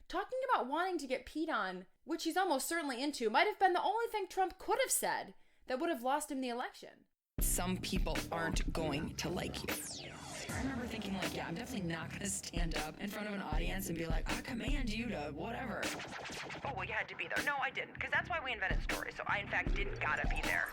talking about wanting to get peed on, which he's almost certainly into, might have been the only thing Trump could have said that would have lost him the election. Some people aren't going to like you. I remember thinking like, yeah, I'm definitely not going to stand up in front of an audience and be like, I command you to whatever. Oh, well, you had to be there. No, I didn't, because that's why we invented stories. So I, in fact, didn't gotta be there.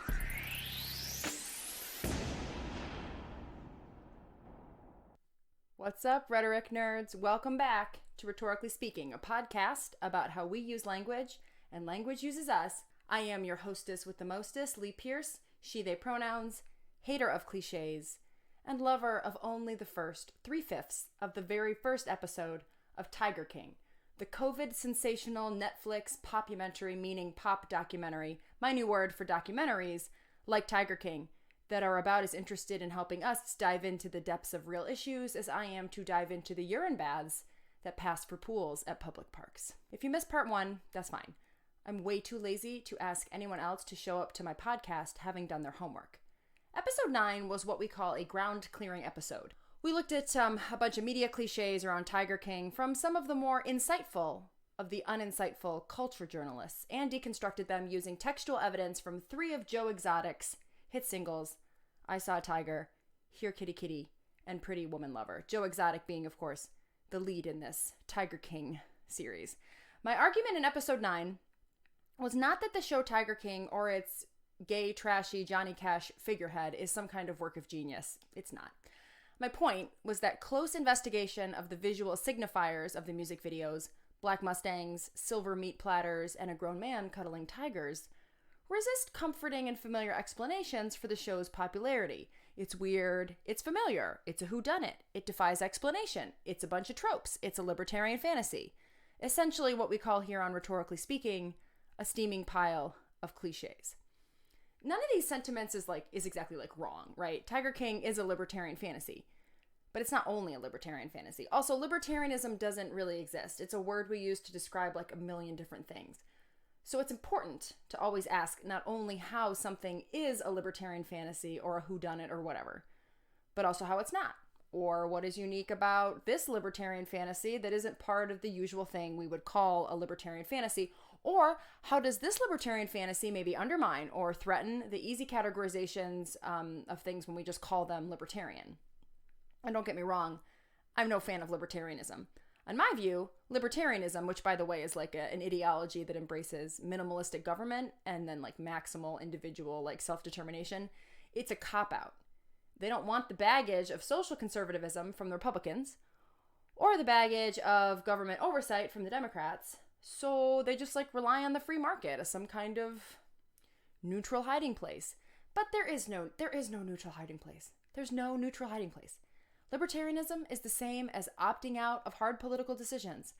What's up, rhetoric nerds? Welcome back to Rhetorically Speaking, a podcast about how we use language and language uses us. I am your hostess with the mostest, Lee Pierce, she, they pronouns, hater of cliches, and lover of only the first 3/5 of the very first episode of Tiger King, the COVID sensational Netflix popumentary, meaning pop documentary, my new word for documentaries, like Tiger King, that are about as interested in helping us dive into the depths of real issues as I am to dive into the urine baths that pass for pools at public parks. If you missed part 1, that's fine. I'm way too lazy to ask anyone else to show up to my podcast having done their homework. Episode 9 was what we call a ground-clearing episode. We looked at a bunch of media cliches around Tiger King from some of the more insightful of the uninsightful culture journalists and deconstructed them using textual evidence from 3 of Joe Exotic's hit singles, I Saw a Tiger, Here Kitty Kitty, and Pretty Woman Lover. Joe Exotic being, of course, the lead in this Tiger King series. My argument in episode 9 was not that the show Tiger King or its gay, trashy Johnny Cash figurehead is some kind of work of genius. It's not. My point was that close investigation of the visual signifiers of the music videos, black Mustangs, silver meat platters, and a grown man cuddling tigers, resist comforting and familiar explanations for the show's popularity. It's weird, it's familiar, it's a whodunit, it defies explanation, it's a bunch of tropes, it's a libertarian fantasy. Essentially what we call here on Rhetorically Speaking, a steaming pile of cliches. None of these sentiments is exactly wrong, right? Tiger King is a libertarian fantasy, but it's not only a libertarian fantasy. Also, libertarianism doesn't really exist. It's a word we use to describe a million different things. So it's important to always ask not only how something is a libertarian fantasy or a whodunit or whatever, but also how it's not, or what is unique about this libertarian fantasy that isn't part of the usual thing we would call a libertarian fantasy, or how does this libertarian fantasy maybe undermine or threaten the easy categorizations of things when we just call them libertarian. And don't get me wrong, I'm no fan of libertarianism. In my view, libertarianism, which by the way is an ideology that embraces minimalistic government and then maximal individual self-determination, it's a cop-out. They don't want the baggage of social conservatism from the Republicans or the baggage of government oversight from the Democrats, so they just rely on the free market as some kind of neutral hiding place. But there is no neutral hiding place. There's no neutral hiding place. Libertarianism is the same as opting out of hard political decisions.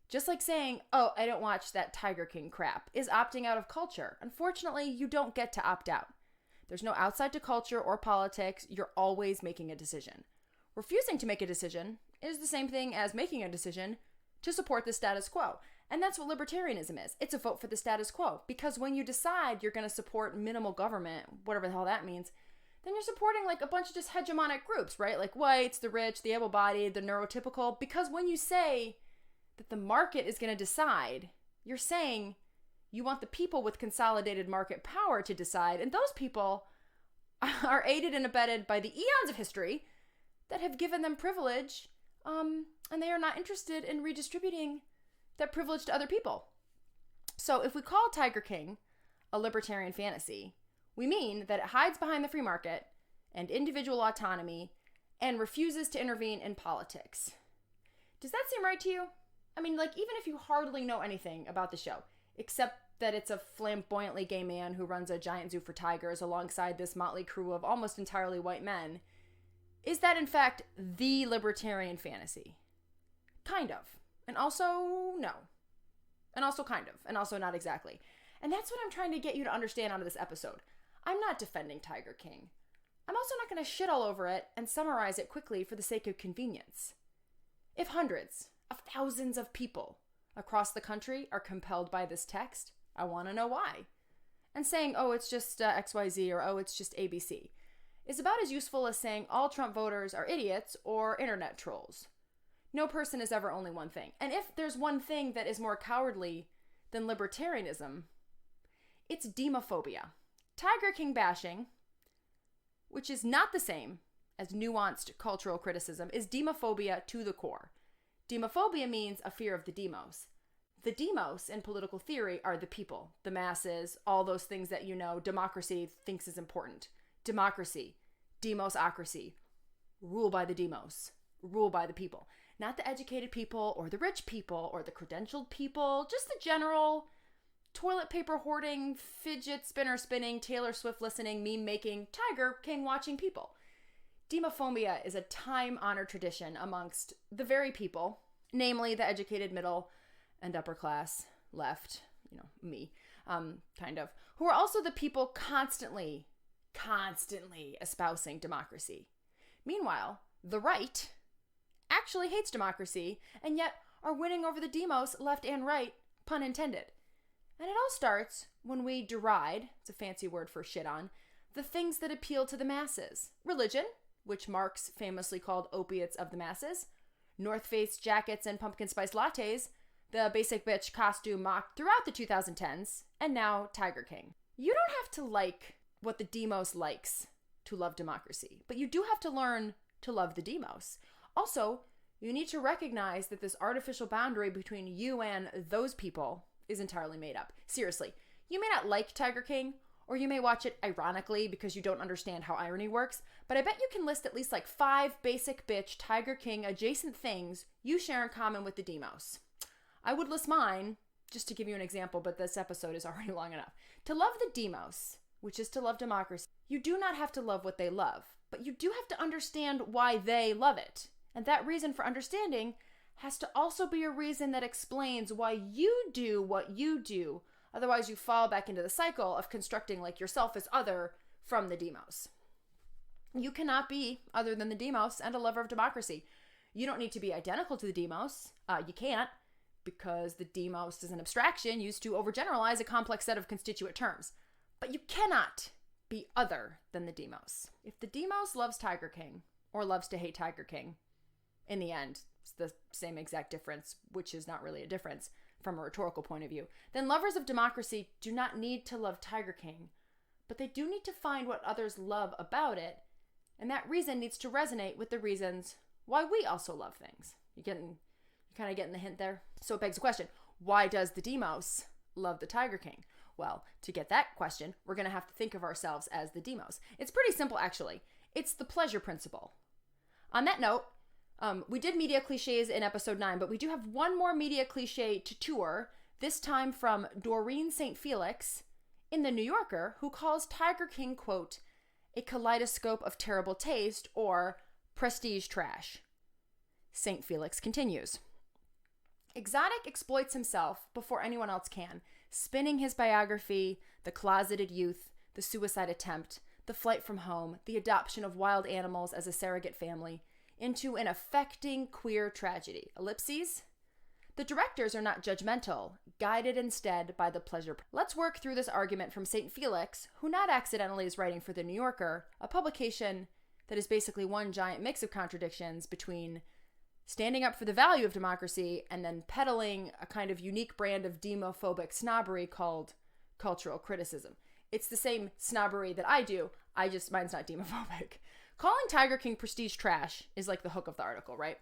Just like saying, oh, I don't watch that Tiger King crap, is opting out of culture. Unfortunately, you don't get to opt out. There's no outside to culture or politics. You're always making a decision. Refusing to make a decision is the same thing as making a decision to support the status quo. And that's what libertarianism is. It's a vote for the status quo. Because when you decide you're going to support minimal government, whatever the hell that means, then you're supporting a bunch of just hegemonic groups, right? Like whites, the rich, the able-bodied, the neurotypical. Because when you say that the market is going to decide, you're saying you want the people with consolidated market power to decide. And those people are aided and abetted by the eons of history that have given them privilege, and they are not interested in redistributing that privilege to other people. So if we call Tiger King a libertarian fantasy, we mean that it hides behind the free market and individual autonomy and refuses to intervene in politics. Does that seem right to you? I mean, even if you hardly know anything about the show, except that it's a flamboyantly gay man who runs a giant zoo for tigers alongside this motley crew of almost entirely white men, is that in fact the libertarian fantasy? Kind of. And also no. And also kind of. And also not exactly. And that's what I'm trying to get you to understand out of this episode. I'm not defending Tiger King. I'm also not going to shit all over it and summarize it quickly for the sake of convenience. If hundreds of thousands of people across the country are compelled by this text, I want to know why. And saying, oh, it's just XYZ or oh, it's just ABC is about as useful as saying all Trump voters are idiots or internet trolls. No person is ever only one thing. And if there's one thing that is more cowardly than libertarianism, it's demophobia. Tiger King bashing, which is not the same as nuanced cultural criticism, is demophobia to the core. Demophobia means a fear of the demos. The demos in political theory are the people, the masses, all those things that democracy thinks is important. Democracy, demosocracy, rule by the demos, rule by the people. Not the educated people or the rich people or the credentialed people, just the general toilet paper hoarding, fidget spinner spinning, Taylor Swift listening, meme making, Tiger King watching people. Demophobia is a time-honored tradition amongst the very people, namely the educated middle and upper class left, me, kind of, who are also the people constantly espousing democracy. Meanwhile, the right actually hates democracy and yet are winning over the demos left and right, pun intended. And it all starts when we deride, it's a fancy word for shit on, the things that appeal to the masses. Religion, which Marx famously called opiates of the masses, North Face jackets and pumpkin spice lattes, the basic bitch costume mocked throughout the 2010s, and now Tiger King. You don't have to like what the demos likes to love democracy, but you do have to learn to love the demos. Also, you need to recognize that this artificial boundary between you and those people is entirely made up. Seriously, you may not like Tiger King, or you may watch it ironically because you don't understand how irony works, but I bet you can list at least like 5 basic bitch Tiger King adjacent things you share in common with the demos. I would list mine, just to give you an example, but this episode is already long enough. To love the demos, which is to love democracy, you do not have to love what they love, but you do have to understand why they love it. And that reason for understanding has to also be a reason that explains why you do what you do. Otherwise, you fall back into the cycle of constructing like yourself as other from the demos. You cannot be other than the demos and a lover of democracy. You don't need to be identical to the demos. You can't, because the demos is an abstraction used to overgeneralize a complex set of constituent terms. But you cannot be other than the demos. If the demos loves Tiger King or loves to hate Tiger King, in the end, it's the same exact difference, which is not really a difference from a rhetorical point of view, then lovers of democracy do not need to love Tiger King, but they do need to find what others love about it, and that reason needs to resonate with the reasons why we also love things. You're kind of getting the hint there? So it begs the question, why does the demos love the Tiger King? Well, to get that question, we're going to have to think of ourselves as the demos. It's pretty simple, actually. It's the pleasure principle. On that note, we did media cliches in episode 9, but we do have one more media cliche to tour, this time from Doreen St. Felix in The New Yorker, who calls Tiger King, quote, a kaleidoscope of terrible taste or prestige trash. St. Felix continues. Exotic exploits himself before anyone else can, spinning his biography, the closeted youth, the suicide attempt, the flight from home, the adoption of wild animals as a surrogate family, into an affecting queer tragedy. Ellipses? The directors are not judgmental, guided instead by the pleasure. Let's work through this argument from St. Felix, who not accidentally is writing for The New Yorker, a publication that is basically one giant mix of contradictions between standing up for the value of democracy and then peddling a kind of unique brand of demophobic snobbery called cultural criticism. It's the same snobbery that I do, mine's not demophobic. Calling Tiger King prestige trash is like the hook of the article, right?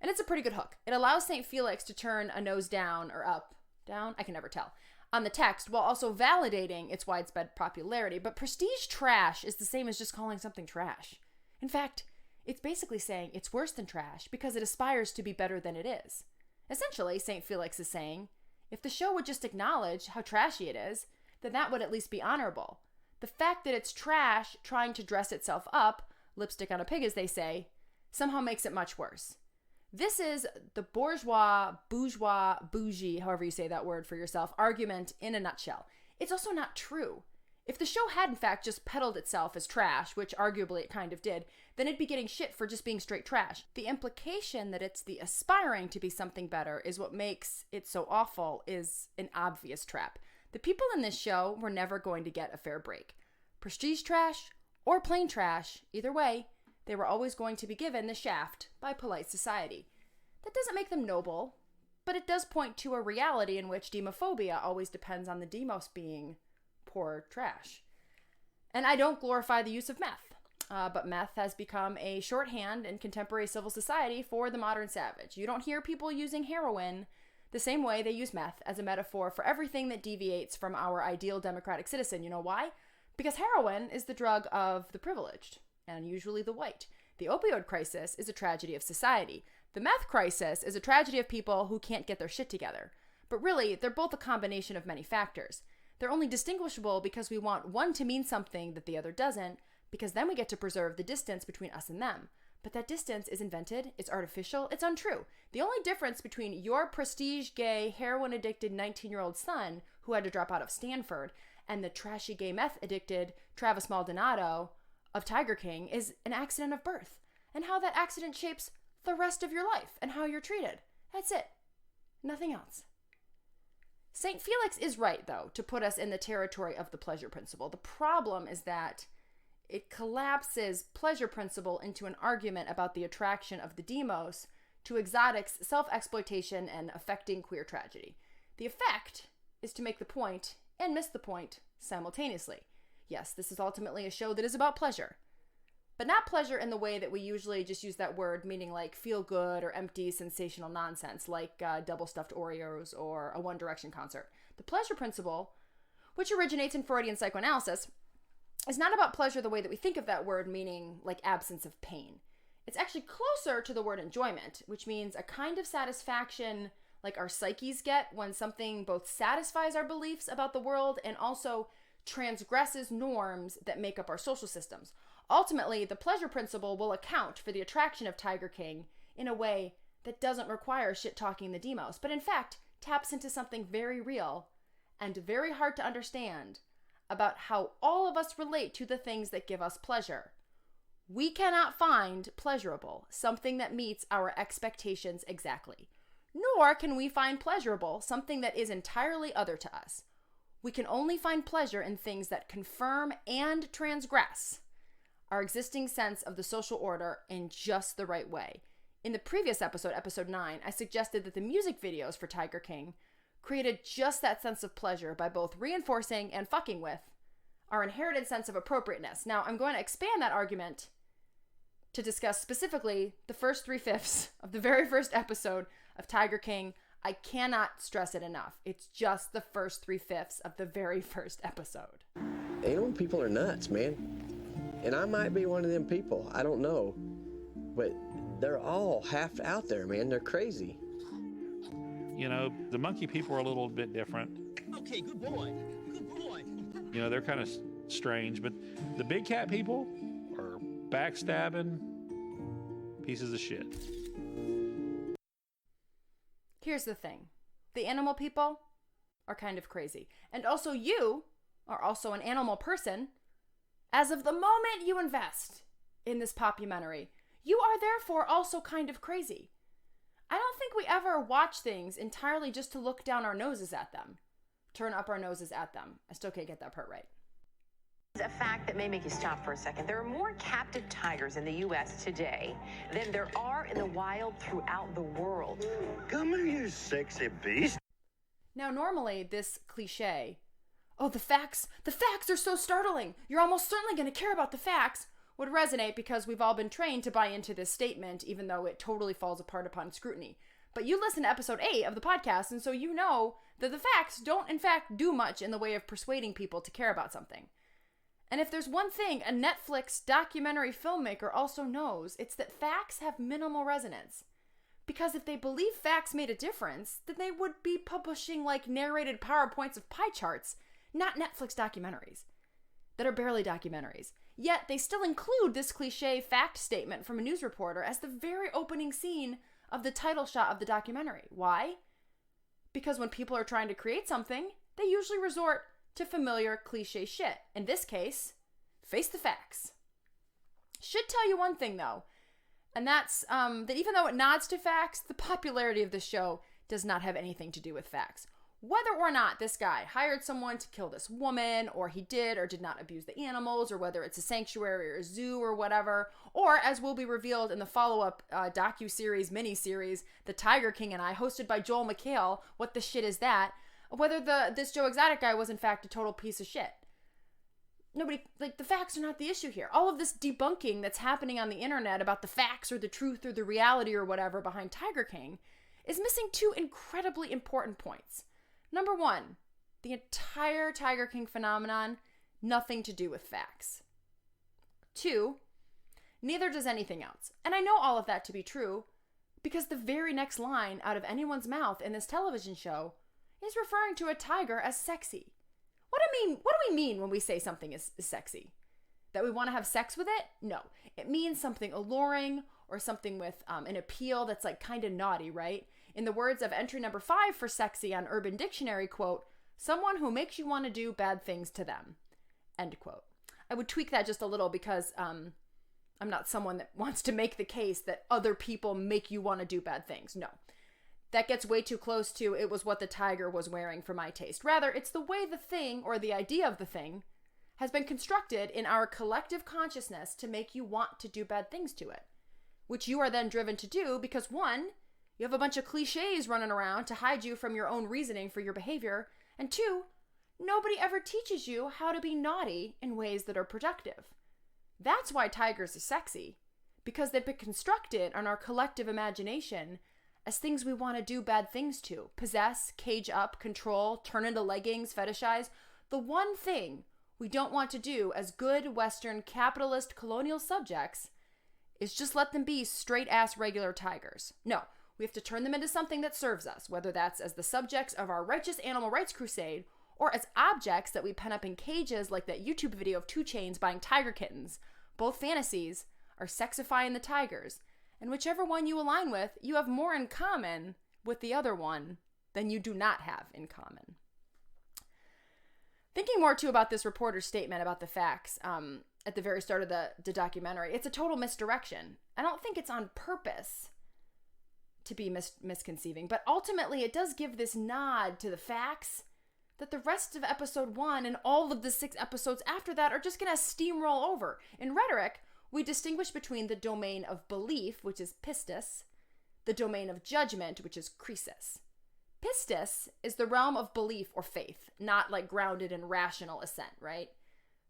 And it's a pretty good hook. It allows St. Felix to turn a nose down or up, down, I can never tell, on the text while also validating its widespread popularity. But prestige trash is the same as just calling something trash. In fact, it's basically saying it's worse than trash because it aspires to be better than it is. Essentially, St. Felix is saying, if the show would just acknowledge how trashy it is, then that would at least be honorable. The fact that it's trash trying to dress itself up, lipstick on a pig as they say, somehow makes it much worse. This is the bourgeois, bougie, however you say that word for yourself, argument in a nutshell. It's also not true. If the show had in fact just peddled itself as trash, which arguably it kind of did, then it'd be getting shit for just being straight trash. The implication that it's the aspiring to be something better is what makes it so awful is an obvious trap. The people in this show were never going to get a fair break. Prestige trash or plain trash, either way, they were always going to be given the shaft by polite society. That doesn't make them noble, but it does point to a reality in which demophobia always depends on the demos being poor trash. And I don't glorify the use of meth, but meth has become a shorthand in contemporary civil society for the modern savage. You don't hear people using heroin the same way they use meth as a metaphor for everything that deviates from our ideal democratic citizen. You know why? Because heroin is the drug of the privileged, and usually the white. The opioid crisis is a tragedy of society. The meth crisis is a tragedy of people who can't get their shit together. But really, they're both a combination of many factors. They're only distinguishable because we want one to mean something that the other doesn't, because then we get to preserve the distance between us and them. But that distance is invented, it's artificial, it's untrue. The only difference between your prestige gay, heroin-addicted 19-year-old son who had to drop out of Stanford and the trashy gay meth-addicted Travis Maldonado of Tiger King is an accident of birth, and how that accident shapes the rest of your life and how you're treated. That's it. Nothing else. St. Felix is right, though, to put us in the territory of the pleasure principle. The problem is that it collapses pleasure principle into an argument about the attraction of the demos to exotics, self-exploitation, and affecting queer tragedy. The effect is to make the point and miss the point simultaneously. Yes, this is ultimately a show that is about pleasure, but not pleasure in the way that we usually just use that word, meaning like feel good or empty sensational nonsense, like double stuffed Oreos or a One Direction concert. The pleasure principle, which originates in Freudian psychoanalysis, is not about pleasure the way that we think of that word, meaning like absence of pain. It's actually closer to the word enjoyment, which means a kind of satisfaction like our psyches get when something both satisfies our beliefs about the world and also transgresses norms that make up our social systems. Ultimately, the pleasure principle will account for the attraction of Tiger King in a way that doesn't require shit-talking the demos, but in fact taps into something very real and very hard to understand about how all of us relate to the things that give us pleasure. We cannot find pleasurable something that meets our expectations exactly, nor can we find pleasurable something that is entirely other to us. We can only find pleasure in things that confirm and transgress our existing sense of the social order in just the right way. In the previous episode, episode 9, I suggested that the music videos for Tiger King created just that sense of pleasure by both reinforcing and fucking with our inherited sense of appropriateness. Now, I'm going to expand that argument to discuss specifically the first 3/5 of the very first episode of Tiger King. I cannot stress it enough. It's just the first 3/5 of the very first episode. Animal people are nuts, man. And I might be one of them people. I don't know. But they're all half out there, man. They're crazy. You know, the monkey people are a little bit different. Okay, good boy. Good boy. You know, they're kind of strange, but the big cat people are backstabbing pieces of shit. Here's the thing. The animal people are kind of crazy. And also you are also an animal person. As of the moment you invest in this popumentary, you are therefore also kind of crazy. I don't think we ever watch things entirely just to look down our noses at them. Turn up our noses at them. I still can't get that part right. A fact that may make you stop for a second. There are more captive tigers in the U.S. today than there are in the wild throughout the world. Come here, you sexy beast. Now, normally this cliche, oh, the facts are so startling, you're almost certainly going to care about the facts, would resonate because we've all been trained to buy into this statement, even though it totally falls apart upon scrutiny. But you listen to episode 8 of the podcast, and so you know that the facts don't in fact do much in the way of persuading people to care about something. And if there's one thing a Netflix documentary filmmaker also knows, it's that facts have minimal resonance. Because if they believe facts made a difference, then they would be publishing like narrated PowerPoints of pie charts, not Netflix documentaries that are barely documentaries. Yet they still include this cliche fact statement from a news reporter as the very opening scene of the title shot of the documentary. Why? Because when people are trying to create something, they usually resort to familiar cliche shit. In this case, face the facts. Should tell you one thing though, and that's that even though it nods to facts, the popularity of the show does not have anything to do with facts. Whether or not this guy hired someone to kill this woman, or he did or did not abuse the animals, or whether it's a sanctuary or a zoo or whatever, or as will be revealed in the follow-up docu-series, mini-series, The Tiger King and I, hosted by Joel McHale, what the shit is that, whether this Joe Exotic guy was in fact a total piece of shit. The facts are not the issue here. All of this debunking that's happening on the internet about the facts or the truth or the reality or whatever behind Tiger King is missing two incredibly important points. Number one, the entire Tiger King phenomenon, nothing to do with facts. Two, neither does anything else. And I know all of that to be true because the very next line out of anyone's mouth in this television show is referring to a tiger as sexy. What do we mean when we say something is sexy? That we want to have sex with it? No. It means something alluring or something with an appeal that's like kind of naughty, right? In the words of entry number 5 for sexy on Urban Dictionary, quote, someone who makes you want to do bad things to them, end quote. I would tweak that just a little because I'm not someone that wants to make the case that other people make you want to do bad things. No. That gets way too close to it was what the tiger was wearing for my taste. Rather, it's the way the thing or the idea of the thing has been constructed in our collective consciousness to make you want to do bad things to it, which you are then driven to do because one, you have a bunch of cliches running around to hide you from your own reasoning for your behavior, and two, nobody ever teaches you how to be naughty in ways that are productive. That's why tigers are sexy, because they've been constructed on our collective imagination as things we want to do bad things to, possess, cage up, control, turn into leggings, fetishize. The one thing we don't want to do as good Western capitalist colonial subjects is just let them be straight-ass regular tigers. No, we have to turn them into something that serves us, whether that's as the subjects of our righteous animal rights crusade or as objects that we pen up in cages like that YouTube video of 2 Chainz buying tiger kittens. Both fantasies are sexifying the tigers, and whichever one you align with, you have more in common with the other one than you do not have in common. Thinking more too about this reporter's statement about the facts at the very start of the documentary, it's a total misdirection. I don't think it's on purpose to be misconceiving, but ultimately it does give this nod to the facts that the rest of episode 1 and all of the 6 episodes after that are just going to steamroll over. In rhetoric, we distinguish between the domain of belief, which is pistis, the domain of judgment, which is krisis. Pistis is the realm of belief or faith, not like grounded in rational assent, right?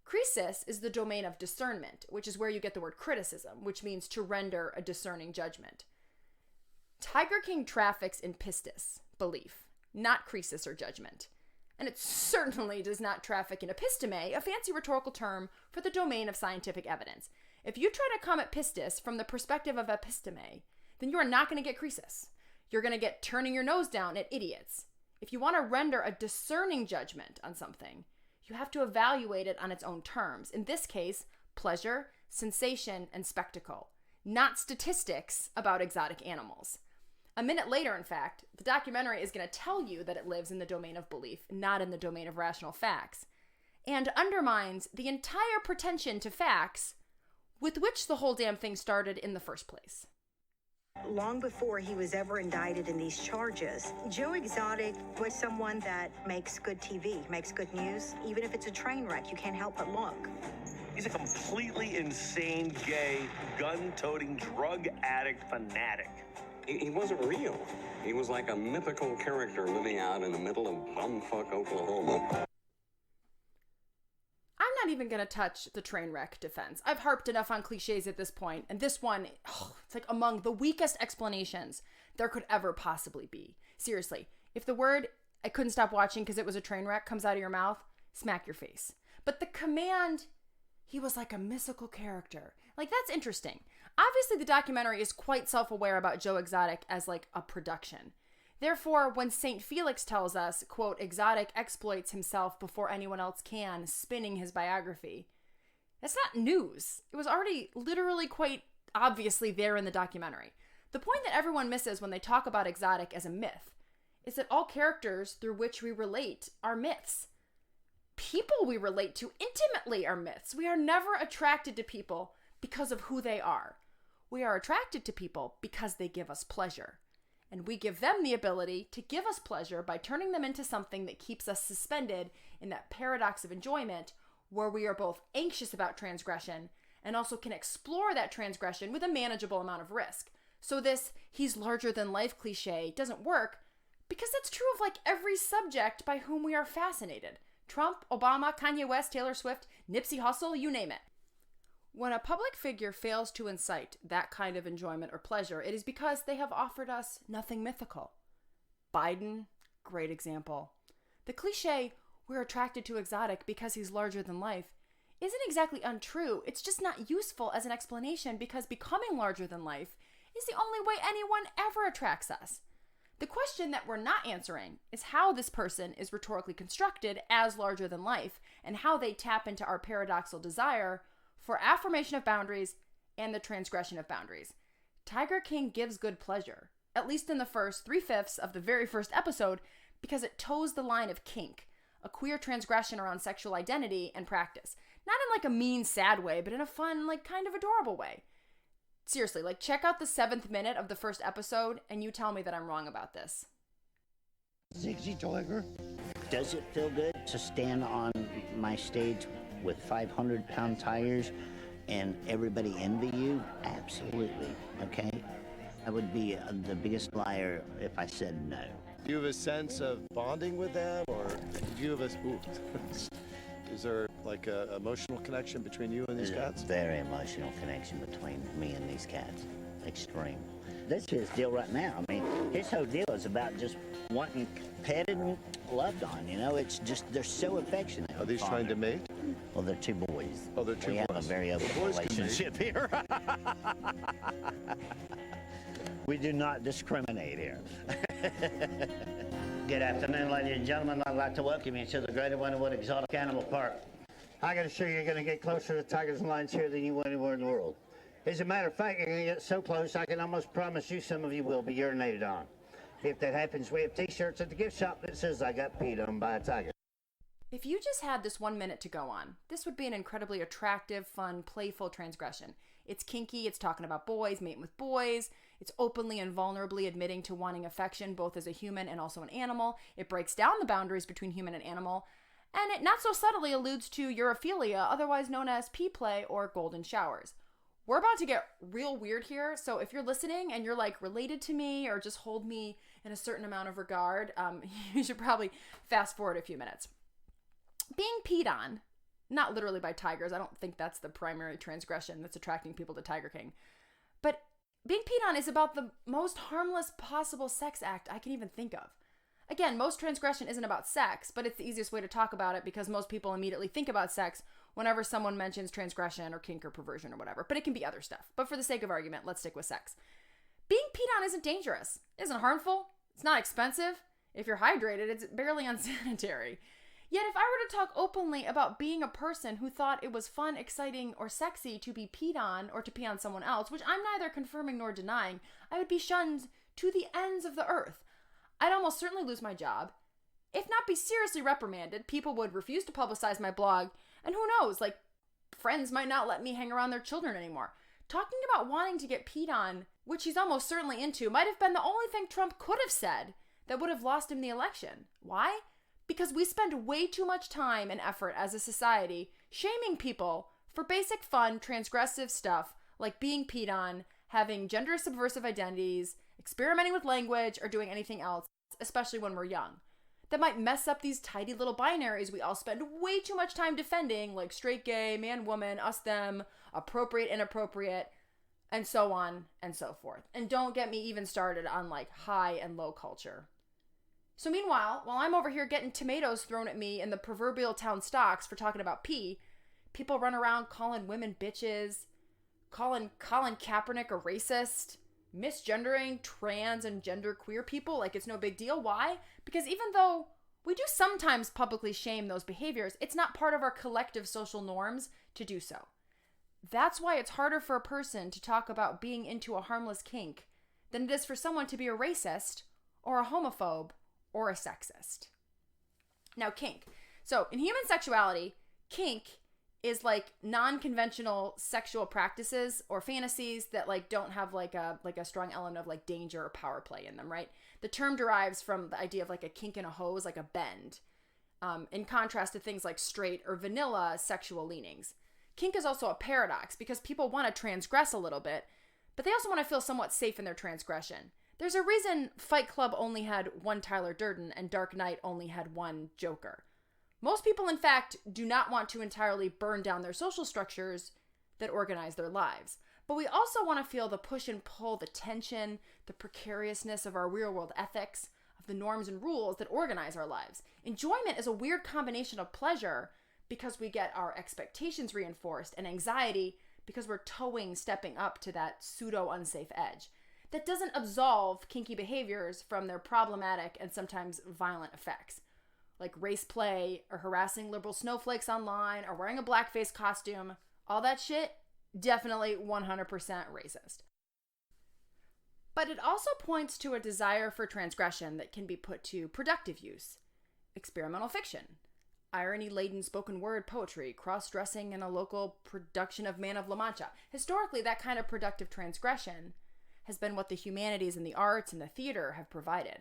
Krisis is the domain of discernment, which is where you get the word criticism, which means to render a discerning judgment. Tiger King traffics in pistis, belief, not krisis or judgment. And it certainly does not traffic in episteme, a fancy rhetorical term for the domain of scientific evidence. If you try to come at pistis from the perspective of episteme, then you are not going to get krisis. You're going to get turning your nose down at idiots. If you want to render a discerning judgment on something, you have to evaluate it on its own terms. In this case, pleasure, sensation, and spectacle, not statistics about exotic animals. A minute later, in fact, the documentary is going to tell you that it lives in the domain of belief, not in the domain of rational facts, and undermines the entire pretension to facts with which the whole damn thing started in the first place. Long before he was ever indicted in these charges, Joe Exotic was someone that makes good TV, makes good news. Even if it's a train wreck, you can't help but look. He's a completely insane, gay, gun-toting, drug addict fanatic. He wasn't real. He was like a mythical character living out in the middle of bumfuck Oklahoma. I'm not even going to touch the train wreck defense. I've harped enough on cliches at this point, and this one, it's like among the weakest explanations there could ever possibly be. Seriously, if the word, I couldn't stop watching because it was a train wreck, comes out of your mouth, smack your face. But the command, he was like a mythical character. Like, that's interesting. Obviously, the documentary is quite self-aware about Joe Exotic as like a production. Therefore, when St. Felix tells us, quote, Exotic exploits himself before anyone else can, spinning his biography, that's not news. It was already literally quite obviously there in the documentary. The point that everyone misses when they talk about Exotic as a myth is that all characters through which we relate are myths. People we relate to intimately are myths. We are never attracted to people because of who they are. We are attracted to people because they give us pleasure. and we give them the ability to give us pleasure by turning them into something that keeps us suspended in that paradox of enjoyment where we are both anxious about transgression and also can explore that transgression with a manageable amount of risk. So this "he's larger than life" cliche doesn't work because that's true of like every subject by whom we are fascinated. Trump, Obama, Kanye West, Taylor Swift, Nipsey Hussle, you name it. When a public figure fails to incite that kind of enjoyment or pleasure, it is because they have offered us nothing mythical. Biden, great example. The cliche, "we're attracted to exotic because he's larger than life," isn't exactly untrue. It's just not useful as an explanation because becoming larger than life is the only way anyone ever attracts us. The question that we're not answering is how this person is rhetorically constructed as larger than life and how they tap into our paradoxical desire for affirmation of boundaries and the transgression of boundaries. Tiger King gives good pleasure, at least in the first 3/5 of the very first episode, because it toes the line of kink, a queer transgression around sexual identity and practice. Not in like a mean, sad way, but in a fun, like kind of adorable way. Seriously, like check out the 7th minute of the first episode and you tell me that I'm wrong about this. Ziggy Tiger. Does it feel good to stand on my stage with 500-pound tigers and everybody envy you? Absolutely, okay? I would be the biggest liar if I said no. Do you have a sense of bonding with them, or do you have is there like an emotional connection between you and these cats? A very emotional connection between me and these cats. Extreme. That's his deal right now. I mean, his whole deal is about just wanting petted and loved on, you know? It's just, they're so affectionate. Are these trying to mate? Well, they're two boys. Oh, they're two boys. We have a very open relationship here. We do not discriminate here. Good afternoon, ladies and gentlemen. I'd like to welcome you to the Greater Wynnewood Exotic Animal Park. I got to show you, you're going to get closer to tigers and lions here than you will anywhere in the world. As a matter of fact, you're going to get so close, I can almost promise you some of you will be urinated on. If that happens, we have t-shirts at the gift shop that says "I got peed on by a tiger." If you just had this 1 minute to go on, this would be an incredibly attractive, fun, playful transgression. It's kinky, it's talking about boys, mating with boys, it's openly and vulnerably admitting to wanting affection both as a human and also an animal. It breaks down the boundaries between human and animal, and it not so subtly alludes to europhilia, otherwise known as pee play or golden showers. We're about to get real weird here, so if you're listening and you're like related to me or just hold me in a certain amount of regard, you should probably fast forward a few minutes. Being peed on, not literally by tigers, I don't think that's the primary transgression that's attracting people to Tiger King, but being peed on is about the most harmless possible sex act I can even think of. Again, most transgression isn't about sex, but it's the easiest way to talk about it because most people immediately think about sex whenever someone mentions transgression or kink or perversion or whatever, but it can be other stuff. But for the sake of argument, let's stick with sex. Being peed on isn't dangerous, isn't harmful, it's not expensive. If you're hydrated, it's barely unsanitary. Yet if I were to talk openly about being a person who thought it was fun, exciting, or sexy to be peed on or to pee on someone else, which I'm neither confirming nor denying, I would be shunned to the ends of the earth. I'd almost certainly lose my job. If not be seriously reprimanded, people would refuse to publicize my blog, and who knows, like, friends might not let me hang around their children anymore. Talking about wanting to get peed on, which he's almost certainly into, might have been the only thing Trump could have said that would have lost him the election. Why? Because we spend way too much time and effort as a society shaming people for basic fun, transgressive stuff like being peed on, having gender subversive identities, experimenting with language, or doing anything else, especially when we're young. That might mess up these tidy little binaries we all spend way too much time defending, like straight, gay, man, woman, us, them, appropriate, inappropriate, and so on and so forth. And don't get me even started on like high and low culture. So meanwhile, while I'm over here getting tomatoes thrown at me in the proverbial town stocks for talking about pee, people run around calling women bitches, calling Colin Kaepernick a racist, misgendering trans and genderqueer people like it's no big deal. Why? Because even though we do sometimes publicly shame those behaviors, it's not part of our collective social norms to do so. That's why it's harder for a person to talk about being into a harmless kink than it is for someone to be a racist or a homophobe or a sexist. Now, kink. So in human sexuality, kink is like non-conventional sexual practices or fantasies that like don't have like a strong element of like danger or power play in them, right? The term derives from the idea of like a kink in a hose, like a bend, in contrast to things like straight or vanilla sexual leanings. Kink is also a paradox because people want to transgress a little bit, but they also want to feel somewhat safe in their transgression. There's a reason Fight Club only had one Tyler Durden and Dark Knight only had one Joker. Most people, in fact, do not want to entirely burn down their social structures that organize their lives. But we also want to feel the push and pull, the tension, the precariousness of our real-world ethics, of the norms and rules that organize our lives. Enjoyment is a weird combination of pleasure because we get our expectations reinforced, and anxiety because we're stepping up to that pseudo-unsafe edge. That doesn't absolve kinky behaviors from their problematic and sometimes violent effects, like race play or harassing liberal snowflakes online or wearing a blackface costume. All that shit, definitely 100% racist. But it also points to a desire for transgression that can be put to productive use. Experimental fiction, irony-laden spoken word poetry, cross-dressing in a local production of Man of La Mancha. Historically, that kind of productive transgression has been what the humanities and the arts and the theater have provided.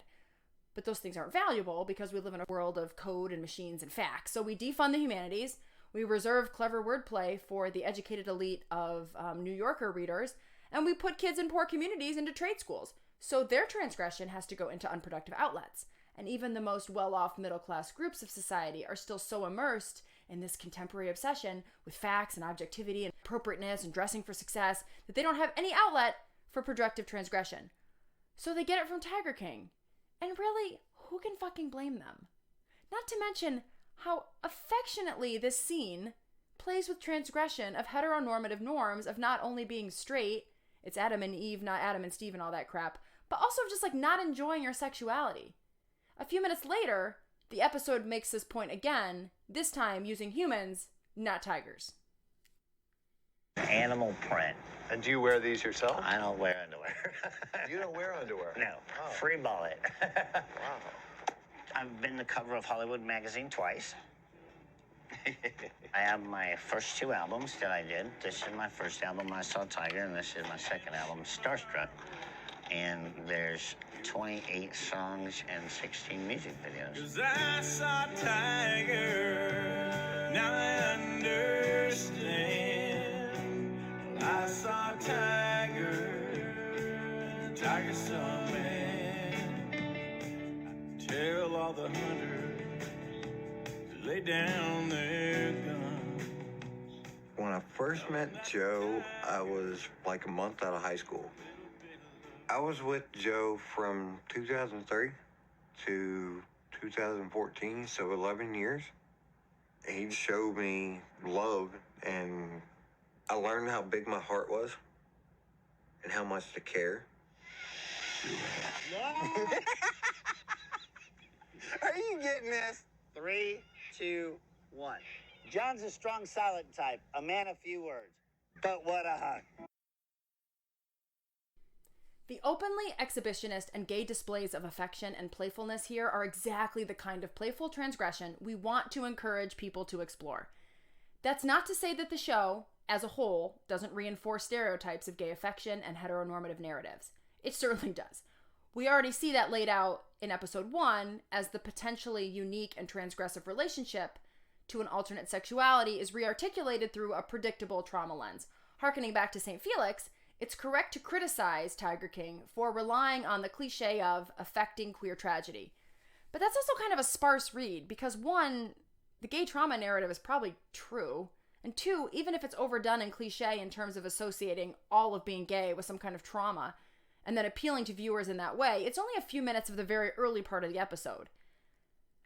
But those things aren't valuable because we live in a world of code and machines and facts. So we defund the humanities. We reserve clever wordplay for the educated elite of New Yorker readers. And we put kids in poor communities into trade schools. So their transgression has to go into unproductive outlets. And even the most well-off middle-class groups of society are still so immersed in this contemporary obsession with facts and objectivity and appropriateness and dressing for success that they don't have any outlet for productive transgression. So they get it from Tiger King. And really, who can fucking blame them? Not to mention how affectionately this scene plays with transgression of heteronormative norms of not only being straight, it's Adam and Eve, not Adam and Steve and all that crap, but also just like not enjoying your sexuality. A few minutes later, the episode makes this point again, this time using humans, not tigers. Animal print. And do you wear these yourself? I don't wear underwear. You don't wear underwear? No. Oh. Free ball it. Wow. I've been the cover of Hollywood Magazine twice. I have my first two albums that I did. This is my first album, I Saw Tiger, and this is my second album, Starstruck. And there's 28 songs and 16 music videos. 'Cause I saw Tiger, now I understand. I saw Tiger, Tiger saw man. Tell all the hunters to lay down their guns. When I first met Joe, I was like a month out of high school. I was with Joe from 2003 to 2014, so 11 years. He showed me love, and I learned how big my heart was and how much to care. Are you getting this? 3, 2, 1. John's a strong silent type, a man of few words. But what a hug. The openly exhibitionist and gay displays of affection and playfulness here are exactly the kind of playful transgression we want to encourage people to explore. That's not to say that the show, as a whole, doesn't reinforce stereotypes of gay affection and heteronormative narratives. It certainly does. We already see that laid out in episode 1 as the potentially unique and transgressive relationship to an alternate sexuality is rearticulated through a predictable trauma lens. Harkening back to St. Felix, it's correct to criticize Tiger King for relying on the cliche of affecting queer tragedy. But that's also kind of a sparse read because 1, the gay trauma narrative is probably true, and 2, even if it's overdone and cliche in terms of associating all of being gay with some kind of trauma and then appealing to viewers in that way, it's only a few minutes of the very early part of the episode.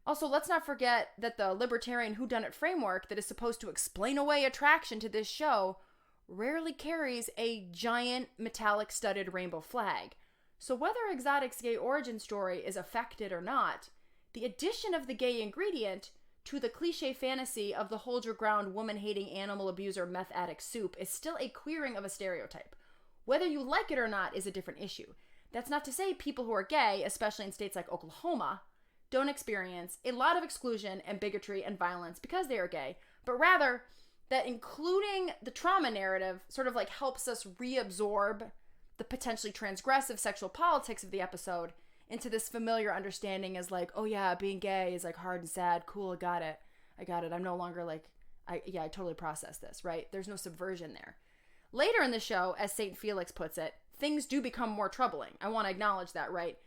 Also, let's not forget that the libertarian whodunit framework that is supposed to explain away attraction to this show rarely carries a giant metallic studded rainbow flag. So whether Exotic's gay origin story is affected or not, the addition of the gay ingredient to the cliche fantasy of the hold your ground woman-hating animal abuser meth addict soup is still a queering of a stereotype. Whether you like it or not is a different issue. That's not to say people who are gay, especially in states like Oklahoma, don't experience a lot of exclusion and bigotry and violence because they are gay, but rather that including the trauma narrative sort of like helps us reabsorb the potentially transgressive sexual politics of the episode into this familiar understanding as like, oh yeah, being gay is like hard and sad. Cool, I got it. I'm no longer like, I totally processed this, right? There's no subversion there. Later in the show, as St. Felix puts it, things do become more troubling. I want to acknowledge that, right?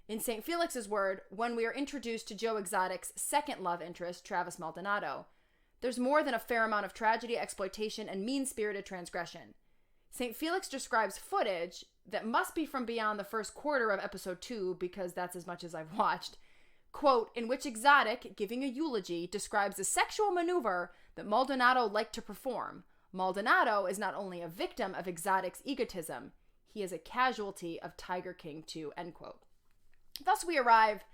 In St. Felix's word, when we are introduced to Joe Exotic's second love interest, Travis Maldonado, there's more than a fair amount of tragedy, exploitation, and mean-spirited transgression. St. Felix describes footage that must be from beyond the first quarter of episode 2, because that's as much as I've watched, quote, in which Exotic, giving a eulogy, describes a sexual maneuver that Maldonado liked to perform. Maldonado is not only a victim of Exotic's egotism, he is a casualty of Tiger King too, end quote. Thus we arrive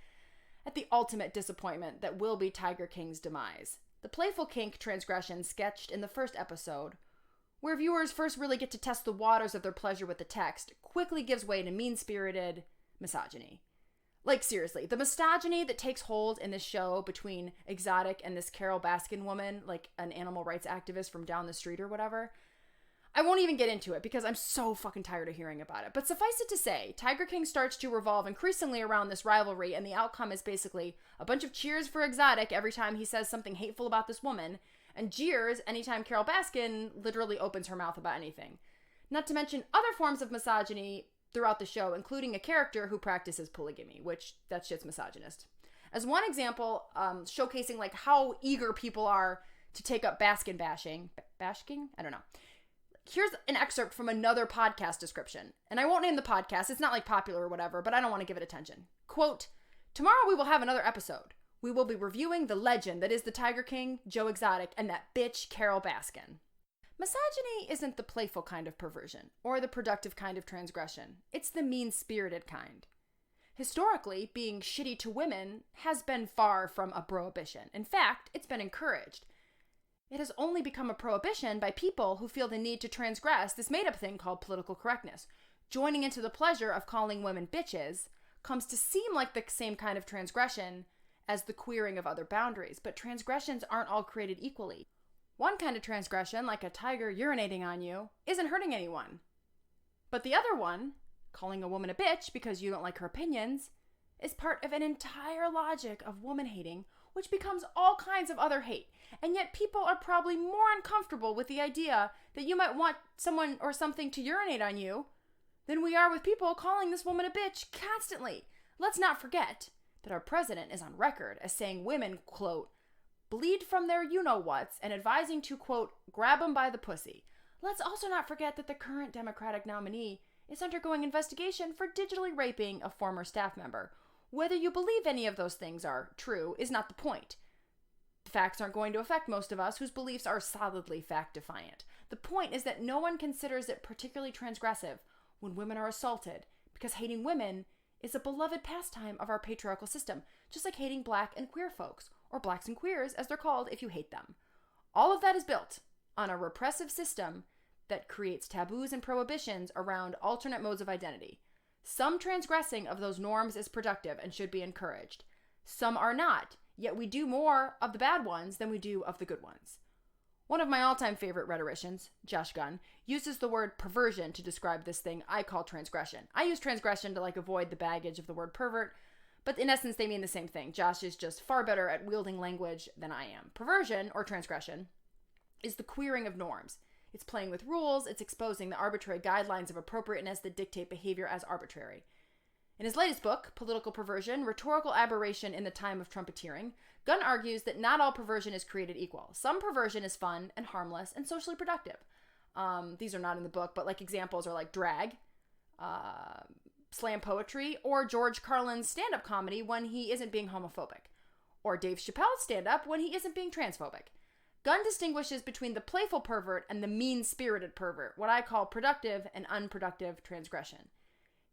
at the ultimate disappointment that will be Tiger King's demise. The playful kink transgression sketched in the first episode, where viewers first really get to test the waters of their pleasure with the text, quickly gives way to mean-spirited misogyny. Like, seriously, the misogyny that takes hold in this show between Exotic and this Carol Baskin woman, like an animal rights activist from down the street or whatever, I won't even get into it because I'm so fucking tired of hearing about it. But suffice it to say, Tiger King starts to revolve increasingly around this rivalry, and the outcome is basically a bunch of cheers for Exotic every time he says something hateful about this woman, and jeers anytime Carol Baskin literally opens her mouth about anything. Not to mention other forms of misogyny throughout the show, including a character who practices polygamy, which that shit's misogynist. As one example, showcasing like how eager people are to take up Baskin bashing. Bashking? I don't know. Here's an excerpt from another podcast description. And I won't name the podcast. It's not like popular or whatever, but I don't want to give it attention. Quote, tomorrow we will have another episode. We will be reviewing the legend that is the Tiger King, Joe Exotic, and that bitch Carol Baskin. Misogyny isn't the playful kind of perversion or the productive kind of transgression. It's the mean-spirited kind. Historically, being shitty to women has been far from a prohibition. In fact, it's been encouraged. It has only become a prohibition by people who feel the need to transgress this made-up thing called political correctness. Joining into the pleasure of calling women bitches comes to seem like the same kind of transgression as the queering of other boundaries, but transgressions aren't all created equally. One kind of transgression, like a tiger urinating on you, isn't hurting anyone. But the other one, calling a woman a bitch because you don't like her opinions, is part of an entire logic of woman-hating, which becomes all kinds of other hate. And yet people are probably more uncomfortable with the idea that you might want someone or something to urinate on you than we are with people calling this woman a bitch constantly. Let's not forget that our president is on record as saying women, quote, bleed from their you-know-whats and advising to, quote, grab them by the pussy. Let's also not forget that the current Democratic nominee is undergoing investigation for digitally raping a former staff member. Whether you believe any of those things are true is not the point. The facts aren't going to affect most of us whose beliefs are solidly fact-defiant. The point is that no one considers it particularly transgressive when women are assaulted, because hating women is a beloved pastime of our patriarchal system, just like hating black and queer folks, or blacks and queers as they're called if you hate them. All of that is built on a repressive system that creates taboos and prohibitions around alternate modes of identity. Some transgressing of those norms is productive and should be encouraged. Some are not, yet we do more of the bad ones than we do of the good ones. One of my all-time favorite rhetoricians, Josh Gunn, uses the word perversion to describe this thing I call transgression. I use transgression to avoid the baggage of the word pervert, but in essence they mean the same thing. Josh is just far better at wielding language than I am. Perversion, or transgression, is the queering of norms. It's playing with rules, it's exposing the arbitrary guidelines of appropriateness that dictate behavior as arbitrary. In his latest book, Political Perversion, Rhetorical Aberration in the Time of Trumpeteering, Gunn argues that not all perversion is created equal. Some perversion is fun and harmless and socially productive. These are not in the book, but examples are drag, slam poetry, or George Carlin's stand-up comedy when he isn't being homophobic, or Dave Chappelle's stand-up when he isn't being transphobic. Gunn distinguishes between the playful pervert and the mean-spirited pervert, what I call productive and unproductive transgression.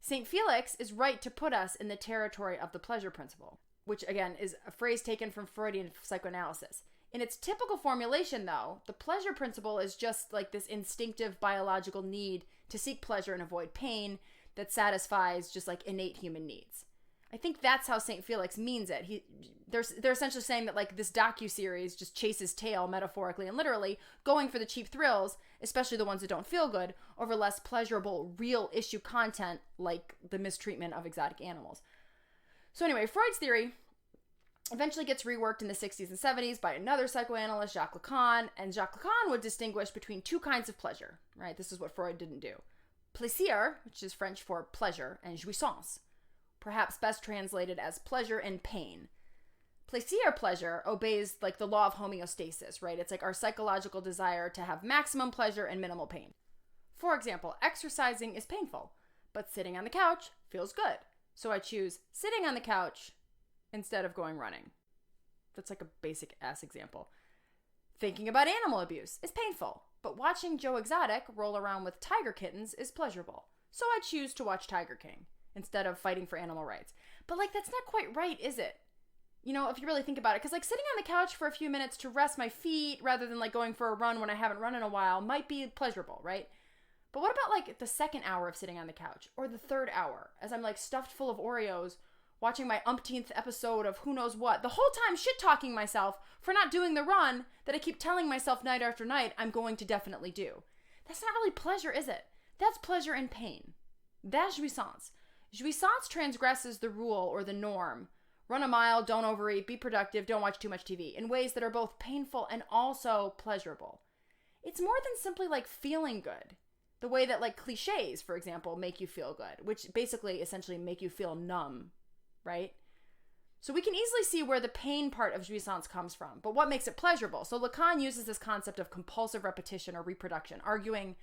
St. Felix is right to put us in the territory of the pleasure principle, which again is a phrase taken from Freudian psychoanalysis. In its typical formulation, though, the pleasure principle is just this instinctive biological need to seek pleasure and avoid pain that satisfies just innate human needs. I think that's how St. Felix means it. they're essentially saying that like this docuseries just chases tail, metaphorically and literally, going for the cheap thrills, especially the ones that don't feel good, over less pleasurable real issue content like the mistreatment of exotic animals. So anyway, Freud's theory eventually gets reworked in the 60s and 70s by another psychoanalyst, Jacques Lacan, and Jacques Lacan would distinguish between two kinds of pleasure, right? This is what Freud didn't do. Plaisir, which is French for pleasure, and jouissance, perhaps best translated as pleasure and pain. Plaisir pleasure obeys like the law of homeostasis, right? It's like our psychological desire to have maximum pleasure and minimal pain. For example, exercising is painful, but sitting on the couch feels good. So I choose sitting on the couch instead of going running. That's like a basic ass example. Thinking about animal abuse is painful, but watching Joe Exotic roll around with tiger kittens is pleasurable. So I choose to watch Tiger King instead of fighting for animal rights. But like, that's not quite right, is it? You know, if you really think about it, because like sitting on the couch for a few minutes to rest my feet rather than like going for a run when I haven't run in a while might be pleasurable, right? But what about like the second hour of sitting on the couch or the third hour as I'm like stuffed full of Oreos watching my umpteenth episode of who knows what, the whole time shit-talking myself for not doing the run that I keep telling myself night after night I'm going to definitely do. That's not really pleasure, is it? That's pleasure and pain. That's jouissance. Jouissance transgresses the rule or the norm. Run a mile, don't overeat, be productive, don't watch too much TV, in ways that are both painful and also pleasurable. It's more than simply like feeling good. The way that like cliches, for example, make you feel good, which basically essentially make you feel numb, right? So we can easily see where the pain part of jouissance comes from, but what makes it pleasurable? So Lacan uses this concept of compulsive repetition or reproduction, arguing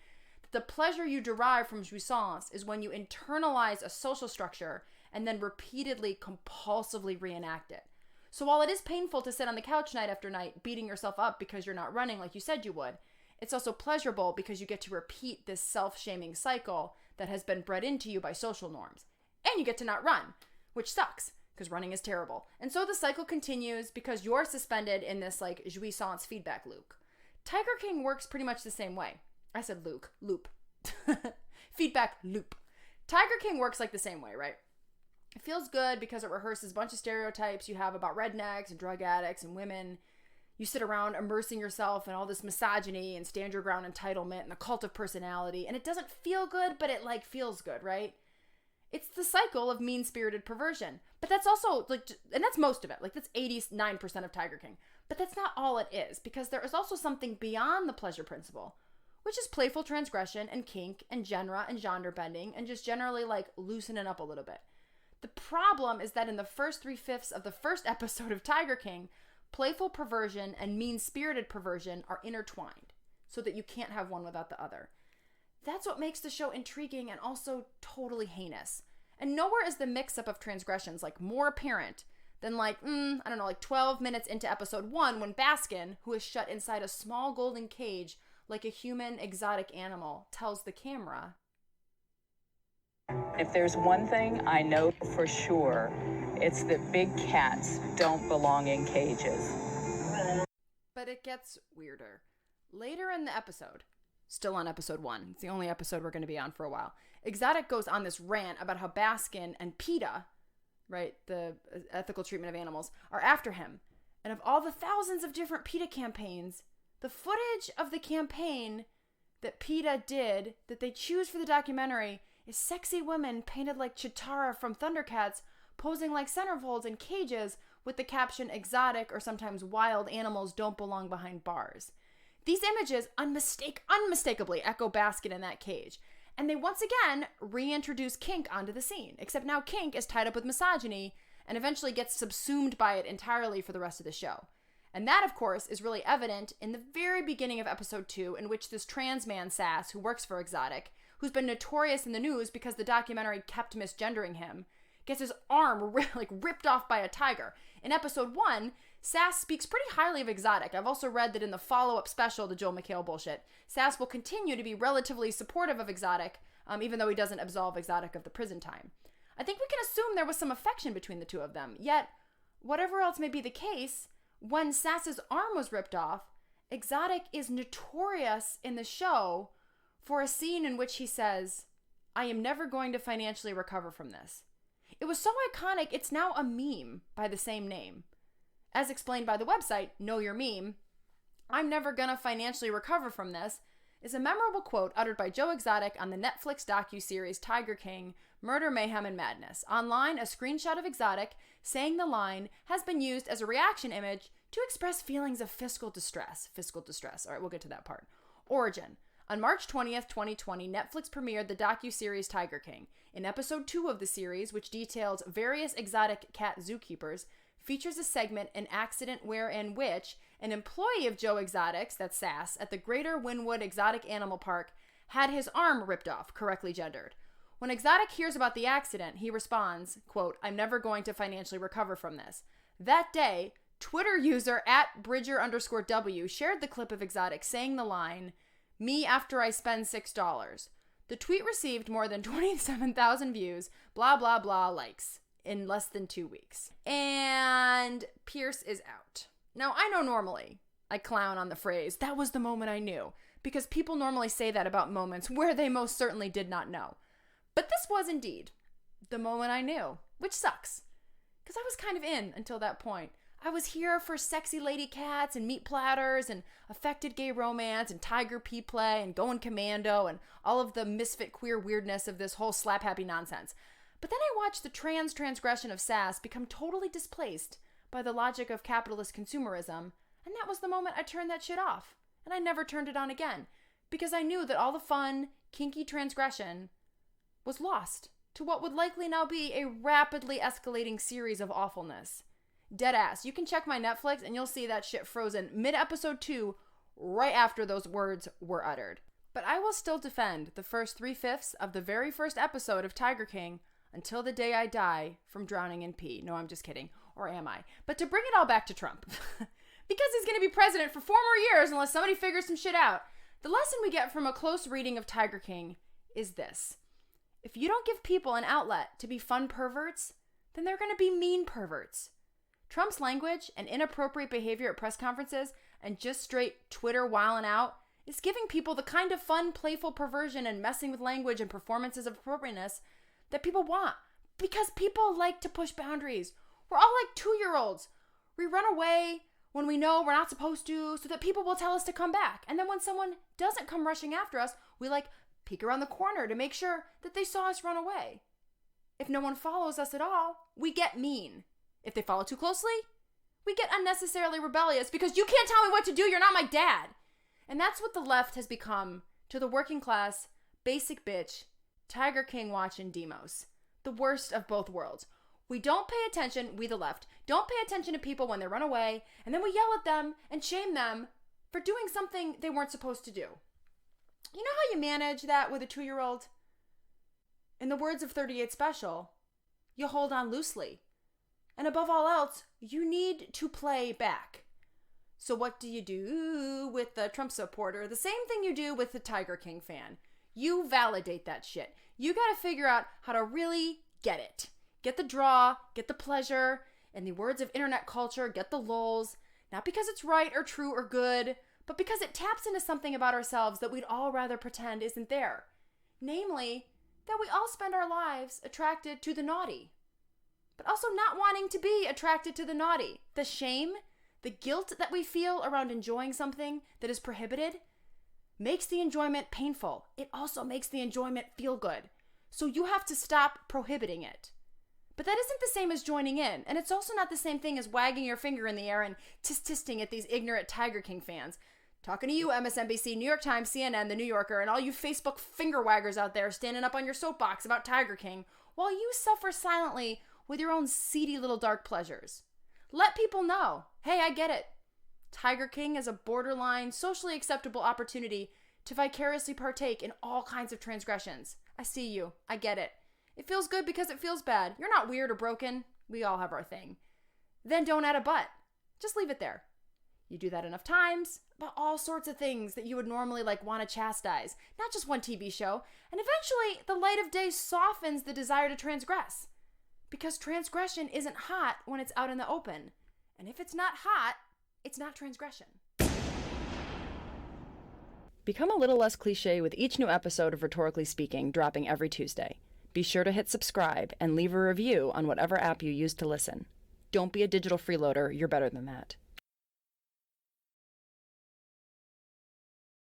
that the pleasure you derive from jouissance is when you internalize a social structure and then repeatedly, compulsively reenact it. So while it is painful to sit on the couch night after night, beating yourself up because you're not running like you said you would, it's also pleasurable because you get to repeat this self-shaming cycle that has been bred into you by social norms. And you get to not run, which sucks because running is terrible. And so the cycle continues because you're suspended in this like jouissance feedback loop. Tiger King works pretty much the same way. I said loop. Feedback loop. Tiger King works like the same way, right? It feels good because it rehearses a bunch of stereotypes you have about rednecks and drug addicts and women. You sit around immersing yourself in all this misogyny and stand your ground entitlement and the cult of personality, and it doesn't feel good, but it like feels good, right? It's the cycle of mean-spirited perversion. But that's also like, and that's most of it. Like that's 89% of Tiger King. But that's not all it is, because there is also something beyond the pleasure principle, which is playful transgression and kink and genre and genre bending and just generally like loosening up a little bit. The problem is that in the first 3/5 of the first episode of Tiger King, playful perversion and mean-spirited perversion are intertwined so that you can't have one without the other. That's what makes the show intriguing and also totally heinous. And nowhere is the mix-up of transgressions like more apparent than like, 12 minutes into episode 1 when Baskin, who is shut inside a small golden cage like a human exotic animal, tells the camera, "If there's one thing I know for sure, it's that big cats don't belong in cages." But it gets weirder. Later in the episode, still on episode 1, it's the only episode we're going to be on for a while, Exotic goes on this rant about how Baskin and PETA, right, the ethical treatment of animals, are after him. And of all the thousands of different PETA campaigns, the footage of the campaign that PETA did, that they choose for the documentary, is sexy women painted like Chitara from Thundercats, posing like centerfolds in cages with the caption, "Exotic or sometimes wild animals don't belong behind bars." These images unmistakably echo Baskin in that cage. And they once again reintroduce kink onto the scene, except now kink is tied up with misogyny and eventually gets subsumed by it entirely for the rest of the show. And that, of course, is really evident in the very beginning of episode 2, in which this trans man, Sass, who works for Exotic, who's been notorious in the news because the documentary kept misgendering him, gets his arm ripped off by a tiger. In episode 1, Sass speaks pretty highly of Exotic. I've also read that in the follow-up special to Joel McHale bullshit, Sass will continue to be relatively supportive of Exotic, even though he doesn't absolve Exotic of the prison time. I think we can assume there was some affection between the two of them. Yet, whatever else may be the case, when Sass's arm was ripped off, Exotic is notorious in the show for a scene in which he says, "I am never going to financially recover from this." It was so iconic, it's now a meme by the same name. As explained by the website, Know Your Meme, "I'm never gonna financially recover from this," is a memorable quote uttered by Joe Exotic on the Netflix docuseries Tiger King, Murder, Mayhem, and Madness. Online, a screenshot of Exotic saying the line has been used as a reaction image to express feelings of fiscal distress. Fiscal distress. All right, we'll get to that part. Origin. On March 20th, 2020, Netflix premiered the docuseries Tiger King. In episode 2 of the series, which details various exotic cat zookeepers, features a segment, An Accident Wherein Which an employee of Joe Exotic's, that's Sass, at the Greater Wynwood Exotic Animal Park had his arm ripped off, correctly gendered. When Exotic hears about the accident, he responds, quote, "I'm never going to financially recover from this." That day, Twitter user @Bridger_W shared the clip of Exotic saying the line, "Me after I spend $6. The tweet received more than 27,000 views, blah, blah, blah likes in less than 2 weeks. And Pierce is out. Now, I know normally I clown on the phrase, "that was the moment I knew," because people normally say that about moments where they most certainly did not know. But this was indeed the moment I knew, which sucks, because I was kind of in until that point. I was here for sexy lady cats and meat platters and affected gay romance and tiger pea play and going commando and all of the misfit queer weirdness of this whole slap happy nonsense. But then I watched the transgression of Sass become totally displaced by the logic of capitalist consumerism, and that was the moment I turned that shit off. And I never turned it on again, because I knew that all the fun, kinky transgression was lost to what would likely now be a rapidly escalating series of awfulness. Deadass. You can check my Netflix and you'll see that shit frozen mid-episode 2 right after those words were uttered. But I will still defend the first 3/5 of the very first episode of Tiger King until the day I die from drowning in pee. No, I'm just kidding. Or am I? But to bring it all back to Trump, because he's going to be president for 4 more years unless somebody figures some shit out, the lesson we get from a close reading of Tiger King is this. If you don't give people an outlet to be fun perverts, then they're going to be mean perverts. Trump's language and inappropriate behavior at press conferences and just straight Twitter wilding out is giving people the kind of fun, playful perversion and messing with language and performances of appropriateness that people want, because people like to push boundaries. We're all like 2-year-olds. We run away when we know we're not supposed to so that people will tell us to come back. And then when someone doesn't come rushing after us, we peek around the corner to make sure that they saw us run away. If no one follows us at all, we get mean. If they follow too closely, we get unnecessarily rebellious because you can't tell me what to do, you're not my dad. And that's what the left has become to the working class, basic bitch, Tiger King watching demos. The worst of both worlds. We don't pay attention, we the left, don't pay attention to people when they run away, and then we yell at them and shame them for doing something they weren't supposed to do. You know how you manage that with a 2-year-old? In the words of 38 Special, you hold on loosely. And above all else, you need to play back. So what do you do with the Trump supporter? The same thing you do with the Tiger King fan. You validate that shit. You gotta figure out how to really get it. Get the draw, get the pleasure. In the words of internet culture, get the lulz. Not because it's right or true or good, but because it taps into something about ourselves that we'd all rather pretend isn't there. Namely, that we all spend our lives attracted to the naughty, but also not wanting to be attracted to the naughty. The shame, the guilt that we feel around enjoying something that is prohibited makes the enjoyment painful. It also makes the enjoyment feel good. So you have to stop prohibiting it. But that isn't the same as joining in, and it's also not the same thing as wagging your finger in the air and tisk-tisting at these ignorant Tiger King fans. Talking to you, MSNBC, New York Times, CNN, The New Yorker, and all you Facebook finger waggers out there standing up on your soapbox about Tiger King, while you suffer silently with your own seedy little dark pleasures. Let people know, hey, I get it. Tiger King is a borderline, socially acceptable opportunity to vicariously partake in all kinds of transgressions. I see you. I get it. It feels good because it feels bad. You're not weird or broken. We all have our thing. Then don't add a but. Just leave it there. You do that enough times about all sorts of things that you would normally want to chastise. Not just one TV show. And eventually, the light of day softens the desire to transgress. Because transgression isn't hot when it's out in the open. And if it's not hot, it's not transgression. Become a little less cliche with each new episode of Rhetorically Speaking dropping every Tuesday. Be sure to hit subscribe and leave a review on whatever app you use to listen. Don't be a digital freeloader. You're better than that.